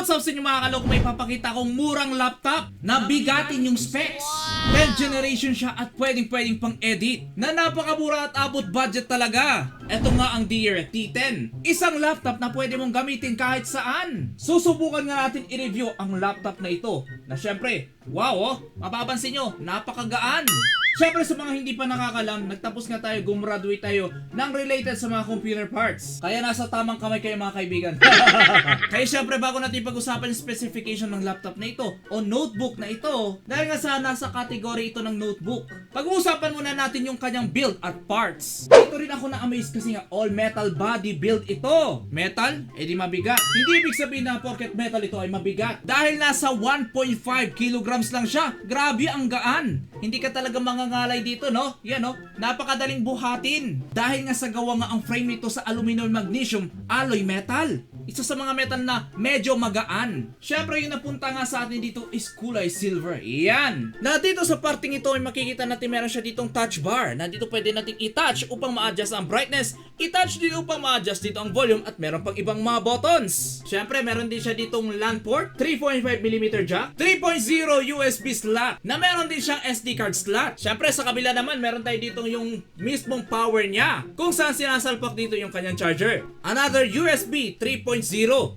What's up sa inyo mga kaloko, may papakita akong murang laptop na bigatin yung specs. 10th generation siya at pwedeng pang edit na napakamura at abot budget talaga. Ito nga ang Deere T10. Isang laptop na pwede mong gamitin kahit saan. Susubukan nga natin i-review ang laptop na ito. Na syempre, wow oh, mapapansin nyo, napakagaan. Syempre sa mga hindi pa nakakalam, nagtapos nga tayo, gumraduate tayo ng related sa mga computer parts. Kaya nasa tamang kamay kayo mga kaibigan. Kaya syempre bago natin pag-usapan yung specification ng laptop na ito o notebook na ito, dahil nga sa nasa category ito ng notebook, pag-uusapan muna natin yung kanyang build at parts. Dito rin ako na-amaze kasi nga all metal body build ito. Metal? Eh di mabigat. Hindi ibig sabihin na porket metal ito ay mabigat. Dahil nasa 1.5 kilograms lang siya. Grabe ang gaan. Hindi ka talaga mangangalay dito, no? Yan, no? Napakadaling buhatin. Dahil nga sa gawa nga ang frame nito sa aluminum magnesium alloy metal. Isa sa mga metal na medyo magaan. Syempre yung napunta nga sa atin dito is kulay silver. Yan. Na dito sa parting ito ay makikita natin meron siya ditong touch bar. Na dito pwede natin i-touch upang ma-adjust ang brightness. I-touch dito upang ma-adjust dito ang volume at meron pang ibang mga buttons. Syempre meron din siya ditong LAN port, 3.5mm jack, 3.0 USB slot, na meron din siyang SD card slot. Syempre sa kabila naman meron tayo ditong yung mismong power niya, kung saan sinasalpak dito yung kanyang charger. Another USB 3.0.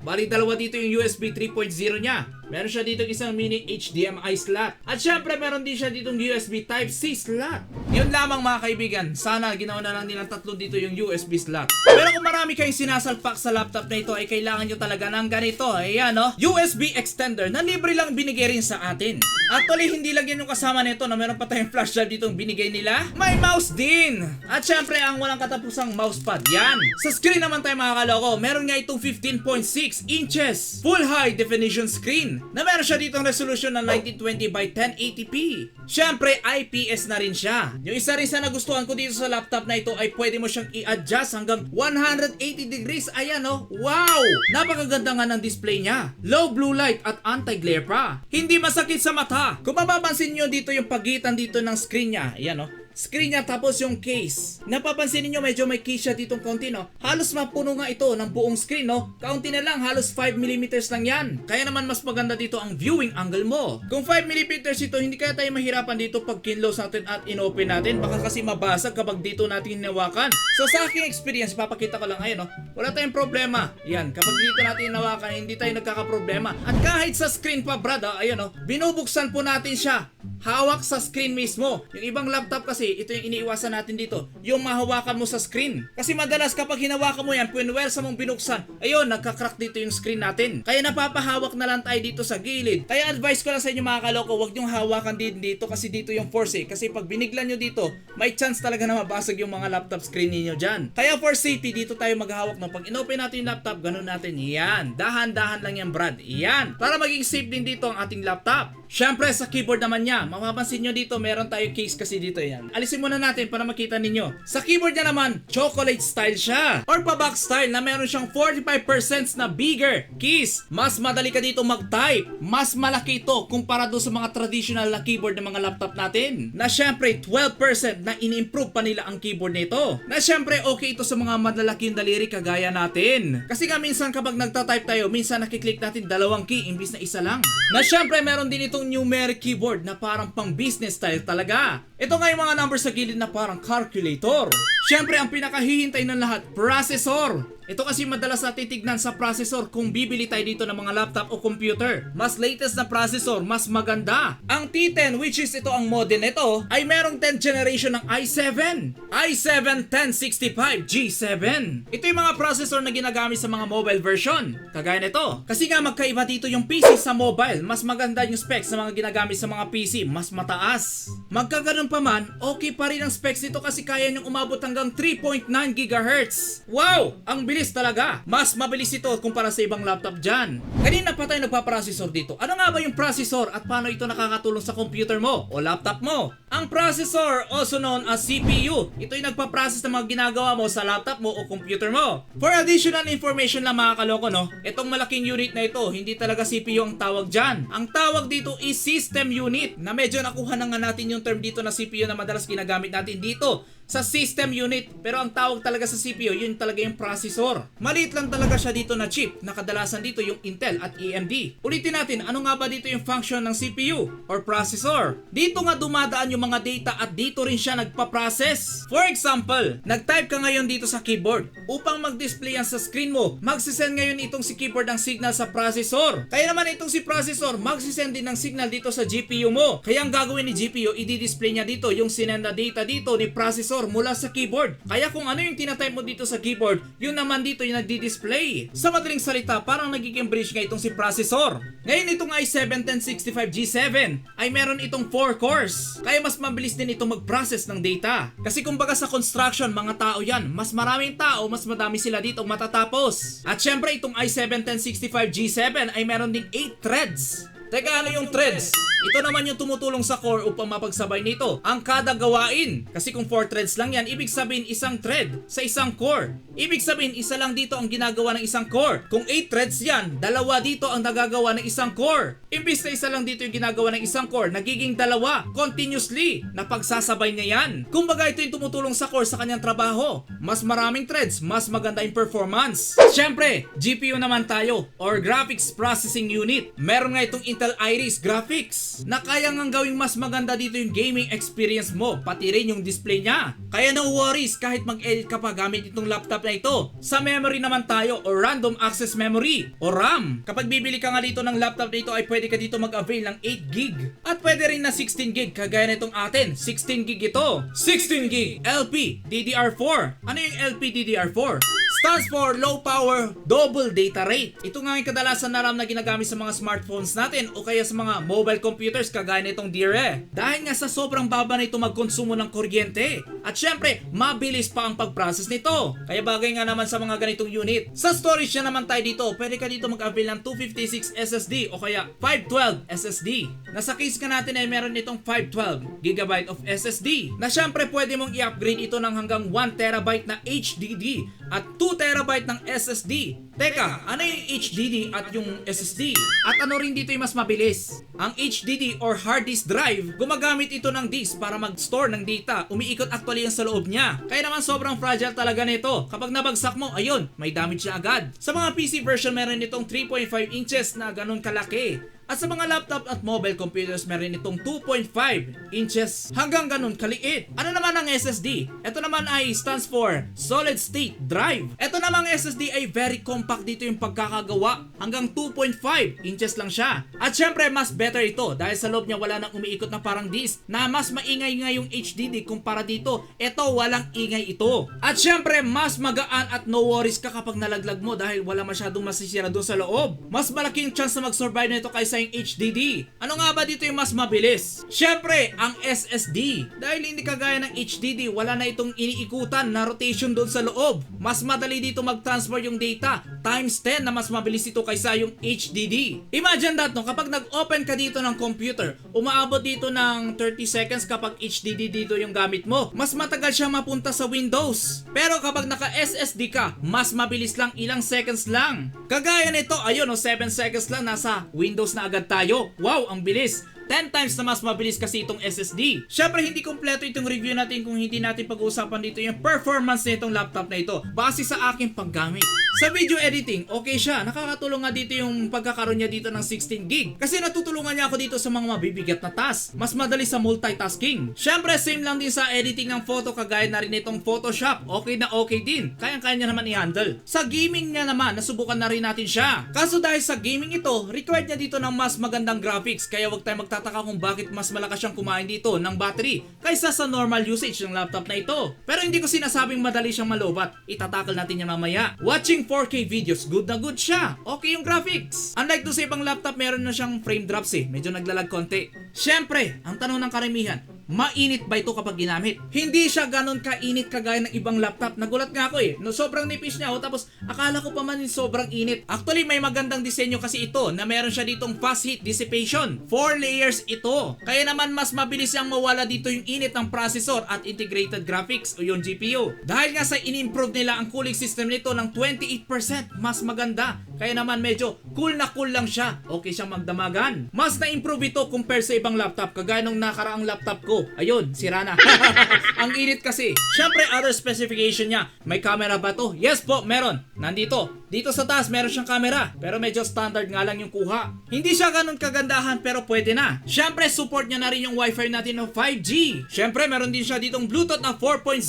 Bali dalawa dito yung USB 3.0 niya. Meron siya dito isang mini HDMI slot. At syempre meron din siya ditong USB Type-C slot. Yun lamang mga kaibigan. Sana ginawa na lang nilang tatlo dito yung USB slot. Pero kung marami kayong sinasalpak sa laptop na ito ay kailangan nyo talaga ng ganito. Ayan no, USB extender na libre lang binigay rin sa atin. Actually hindi lang yan yung kasama nito na meron pa tayong flash drive ditong binigay nila. May mouse din. At syempre ang walang katapusang mousepad. Yan. Sa screen naman tayo mga kaloko, meron nga itong 15.6 inches full high definition screen na meron siya ditong resolution na 1920 by 1080p. Syempre IPS na rin siya. Yung isa rin sa nagustuhan ko dito sa laptop na ito ay pwede mo siyang i-adjust hanggang 180 degrees. Ayan oh, wow! Napakaganda nga ng display niya. Low blue light at anti-glare pa. Hindi masakit sa mata. Kung mapapansin nyo dito yung pagitan dito ng screen niya, ayan oh, screen niya tapos yung case. Napapansin niyo medyo may case siya ditong konti no. Halos mapuno nga ito ng buong screen no. Kaunti na lang, halos 5mm lang yan. Kaya naman mas maganda dito ang viewing angle mo. Kung 5mm ito, hindi kaya tayo mahirapan dito pag kinlose natin at inopen natin. Baka kasi mabasag kapag dito natin hinawakan. So sa aking experience, papakita ko lang ngayon no. Wala tayong problema. Yan, kapag dito natin hinawakan, hindi tayo nagkakaproblema. At kahit sa screen pa brada, ayan no, binubuksan po natin siya. Hawak sa screen mismo. Yung ibang laptop kasi, ito yung iniiwasan natin dito, yung mahawakan mo sa screen. Kasi madalas kapag hinawakan mo yan, pinwersa mong binuksan, ayun, nagka-crack dito yung screen natin. Kaya napapahawak na lang tayo dito sa gilid. Kaya advice ko lang sa inyo mga kaloko, huwag nyong hawakan din dito kasi dito yung force eh. Kasi pag biniglan nyo dito, may chance talaga na mabasag yung mga laptop screen niyo dyan. Kaya for safety, dito tayo maghahawak ng pag inopen natin yung laptop, ganun natin. Yan, dahan-dahan lang yan brad. Yan, para maging safe din dito ang ating laptop. Syempre sa keyboard naman niya, mapapansin nyo dito meron tayo case kasi dito yan. Alisin muna natin para makita ninyo. Sa keyboard niya naman, chocolate style siya or pa-box style na meron siyang 45% na bigger keys. Mas madali ka dito mag-type. Mas malaki ito kumpara doon sa mga traditional na keyboard ng mga laptop natin. Na syempre 12% na in-improve pa nila ang keyboard nito. Na syempre okay ito sa mga malalaking daliri kagaya natin. Kasi nga minsan kapag nagta-type tayo, minsan nakiklik natin dalawang key imbis na isa lang. Na syempre meron din itong numeric keyboard na parang pang business style talaga. Ito nga yung mga numbers sa gilid na parang calculator. Syempre ang pinakahihintay ng lahat, processor. Ito kasi madalas natin tignan sa processor kung bibili tayo dito ng mga laptop o computer. Mas latest na processor, mas maganda. Ang T10, which is ito ang model nito, ay merong 10th generation ng i7. i7-1065G7. Ito yung mga processor na ginagamit sa mga mobile version. Kagaya nito. Kasi nga magkaiba dito yung PC sa mobile. Mas maganda yung specs sa mga ginagamit sa mga PC. Mas mataas. Magkaganon pa man, okay pa rin ang specs nito kasi kaya nyong umabot hanggang 3.9 GHz. Wow! Ang bilis talaga. Mas mabilis ito kumpara sa ibang laptop dyan. Kanina pa tayo nagpa-processor dito. Ano nga ba yung processor at paano ito nakakatulong sa computer mo o laptop mo? Ang processor, also known as CPU, ito yung nagpa-process ng mga ginagawa mo sa laptop mo o computer mo. For additional information lang mga kaloko no, itong malaking unit na ito, hindi talaga CPU ang tawag dyan. Ang tawag dito is system unit na medyo nakuha na nga natin yung term dito na CPU na madalas ginagamit natin dito sa system unit. Pero ang tawag talaga sa CPU, yun talaga yung processor. Maliit lang talaga siya dito na chip, na kadalasan dito yung Intel at AMD. Ulitin natin, ano nga ba dito yung function ng CPU or processor? Dito nga dumadaan yung mga data at dito rin siya nagpa-process. For example, nag-type ka ngayon dito sa keyboard. Upang mag-display yan sa screen mo, magsisend ngayon itong si keyboard ng signal sa processor. Kaya naman itong si processor, magsisend din ng signal dito sa GPU mo. Kaya ang gagawin ni GPU, i-display niya dito yung sinend na data dito ni processor mula sa keyboard. Kaya kung ano yung tinatype mo dito sa keyboard, yun naman dito yung nagdi-display. Sa madaling salita, parang nagiging bridge nga itong si processor. Ngayon itong i7-1065G7 ay meron itong 4 cores. Kaya mas mabilis din itong mag-process ng data. Kasi kumbaga sa construction, mga tao yan. Mas maraming tao, mas madami sila dito matatapos. At syempre itong i7-1065G7 ay meron ding 8 threads. Teka, ano yung threads? Ito naman yung tumutulong sa core upang mapagsabay nito ang kada gawain. Kasi kung 4 threads lang yan, ibig sabihin isang thread sa isang core. Ibig sabihin isa lang dito ang ginagawa ng isang core. Kung 8 threads yan, dalawa dito ang nagagawa ng isang core. Imbis na isa lang dito yung ginagawa ng isang core, nagiging dalawa continuously na pagsasabay niya yan. Kumbaga ito yung tumutulong sa core sa kanyang trabaho. Mas maraming threads, mas maganda yung performance. Siyempre, GPU naman tayo or Graphics Processing Unit. Meron nga itong Intel Iris Graphics na kaya ngang gawing mas maganda dito yung gaming experience mo, pati rin yung display niya. Kaya no worries kahit mag-edit ka pa gamit itong laptop na ito. Sa memory naman tayo o Random Access Memory o RAM. Kapag bibili ka nga dito ng laptop dito ay pwede ka dito mag-avail ng 8GB at pwede rin na 16GB kagaya nitong atin. 16GB ito. 16GB LP DDR4. Ano yung LP DDR4? Stands for Low Power Double Data Rate. Ito nga yung kadalasan na RAM na ginagamit sa mga smartphones natin o kaya sa mga mobile computers kagaya nitong Dire. Dahil nga sa sobrang baba na ito magkonsumo ng kuryente. At syempre, mabilis pa ang pag-process nito. Kaya bagay nga naman sa mga ganitong unit. Sa storage na naman tayo dito, pwede ka dito mag-avail ng 256 SSD o kaya 512 SSD. Nasa case ka natin ay meron itong 512GB of SSD na syempre pwede mong i-upgrade ito ng hanggang 1TB na HDD at 2TB ng SSD. Teka, ano yung HDD at yung SSD? At ano rin dito yung mas mabilis? Ang HDD or hard disk drive, gumagamit ito ng disk para mag-store ng data. Umiikot actually yan sa loob niya. Kaya naman sobrang fragile talaga nito. Kapag nabagsak mo, ayun, may damage siya agad. Sa mga PC version, meron itong 3.5 inches na ganun kalaki. At sa mga laptop at mobile computers, meron itong 2.5 inches hanggang ganun kaliit. Ano naman ang SSD? Ito naman ay stands for Solid State Drive. Ito namang SSD ay very compact dito yung pagkakagawa. Hanggang 2.5 inches lang siya. At syempre, mas better ito dahil sa loob niya wala nang umiikot na parang disk na mas maingay nga yung HDD kumpara dito. Ito, walang ingay ito. At syempre, mas magaan at no worries ka kapag nalaglag mo dahil wala masyadong masisira doon sa loob. Mas malaki yung chance na mag-survive na ito kaysa yung HDD. Ano nga ba dito yung mas mabilis? Syempre, ang SSD. Dahil hindi kagaya ng HDD, wala na itong iniikutan na rotation doon sa loob. Mas madali dito mag-transfer yung data. Times 10 na mas mabilis ito kaysa yung HDD. Imagine that no, kapag nag-open ka dito ng computer, umaabot dito ng 30 seconds kapag HDD dito yung gamit mo. Mas matagal siya mapunta sa Windows. Pero kapag naka-SSD ka, mas mabilis lang, ilang seconds lang. Kagaya nito, ayun o, 7 seconds lang nasa Windows na agad tayo. Wow, ang bilis. 10 times na mas mabilis kasi itong SSD. Syempre hindi kompleto itong review natin kung hindi natin pag-uusapan dito yung performance nitong laptop na ito base sa aking paggamit. Sa video editing, okay siya. Nakakatulong nga dito yung pagkakaroon niya dito ng 16GB kasi natutulungan niya ako dito sa mga mabibigat na task. Mas madali sa multitasking. Syempre same lang din sa editing ng photo kagaya na rin itong Photoshop. Okay na okay din. Kayang-kaya niya naman i-handle. Sa gaming niya naman, nasubukan na rin natin siya. Kaso dahil sa gaming ito, required niya dito ng mas magandang graphics kaya wag tayo magtataka kung bakit mas malakas siyang kumain dito ng battery kaysa sa normal usage ng laptop na ito. Pero hindi ko sinasabing madali siyang malobat. Itatakal natin yan mamaya. Watching 4K videos, good na good siya. Okay yung graphics. Unlike do sa ibang laptop, meron na siyang frame drops eh. Medyo naglalag konti. Syempre, ang tanong ng karamihan, mainit ba ito kapag ginamit? Hindi siya ganun kainit kagaya ng ibang laptop. Nagulat nga ako eh. No, sobrang nipis niya tapos akala ko pa man yung sobrang init. Actually, may magandang disenyo kasi ito na meron siya ditong fast heat dissipation. 4 layers ito. Kaya naman mas mabilis siyang mawala dito yung init ng processor at integrated graphics o yung GPU. Dahil nga sa in-improve nila ang cooling system nito ng 28% mas maganda. Kaya naman medyo cool lang siya. Okay siyang magdamagan. Mas na-improve ito compare sa ibang laptop kagaya nung nakaraang laptop ko. ko. Ayun, sira na. Ang init kasi. Syempre, other specification niya. May camera ba to? Yes po, meron. Nandito. Dito sa taas, meron siyang camera. Pero medyo standard nga lang yung kuha. Hindi siya ganun kagandahan, pero pwede na. Syempre, support niya na rin yung Wi-Fi natin ng 5G. Syempre, meron din siya ditong Bluetooth na 4.0.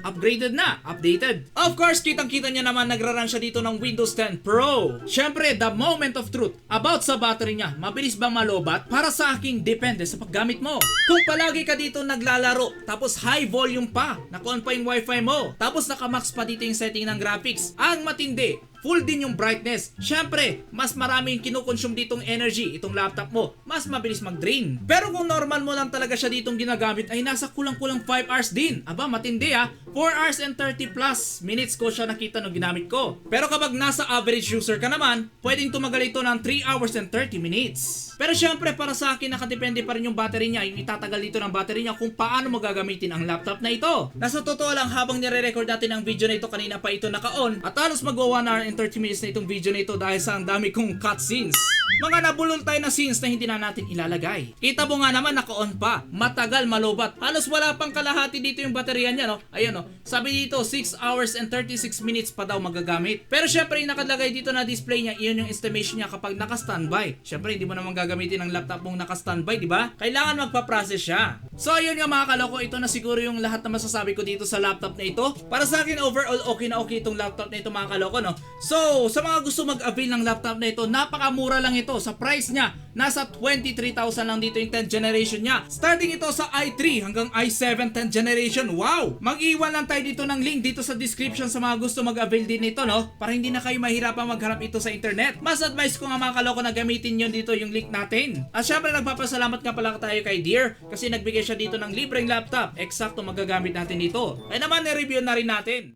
Upgraded na. Updated. Of course, kitang-kita niya naman nagra-run siya dito ng Windows 10 Pro. Syempre, the moment of truth. About sa battery niya, mabilis bang malobat? Para sa aking depende sa paggamit mo. Kung palagi ka dito naglalaro, tapos high volume pa, naka-on pa yung Wi-Fi mo, tapos naka-max pa dito yung setting ng graphics, ang matindi, full din yung brightness. Syempre, mas marami yung kinukonsume ditong energy itong laptop mo, mas mabilis mag-drain. Pero kung normal mo lang talaga siya ditong ginagamit, ay nasa kulang-kulang 5 hours din. Aba, matindi 4 hours and 30 plus minutes ko siya nakita nung ginamit ko. Pero kapag nasa average user ka naman, pwedeng tumagal ito ng 3 hours and 30 minutes. Pero syempre, para sa akin, nakadepende pa rin yung battery niya, yung itatagal dito ng battery niya kung paano mo gagamitin ang laptop na ito. Nasa totoo lang, habang nire-record natin ang video na ito, kanina pa ito naka-on, at halos magwa 1 hour and 30 minutes na itong video na ito dahil sa ang dami kong cutscenes. Mga nabulol tayo na scenes na hindi na natin ilalagay. Kita mo nga naman, naka-on pa. Matagal malobat. Halos wala pang kalahati dito yung baterya niya, no? Ayun, no? Sabi dito, 6 hours and 36 minutes pa daw magagamit. Pero syempre, yung nakalagay dito na display niya, iyon yung estimation niya kapag naka-standby. Syempre, hindi mo naman gagamitin ang laptop mong naka-standby, di ba? Kailangan magpa-process siya. So, ayun nga mga kaloko, ito na siguro yung lahat na masasabi ko dito sa laptop na ito. Para sa akin, overall, okay na okay itong laptop na ito mga kaloko, no? So, sa mga gusto mag-avail ng laptop na ito, napakamura lang ito. Sa price niya, nasa 23,000 lang dito yung 10th generation niya. Starting ito sa i3 hanggang i7 10th generation. Wow! Mag-iwan lang tayo dito ng link dito sa description sa mga gusto mag-avail din nito, no? Para hindi na kayo mahirapan maghanap ito sa internet. Mas advice ko nga mga kaloko na gamitin nyo dito yung link natin. At syempre, nagpapasalamat nga pala tayo kay Dear kasi nagbigay siya dito ng libreng laptop. Eksakto magagamit natin dito. Ay naman, i-review na rin natin.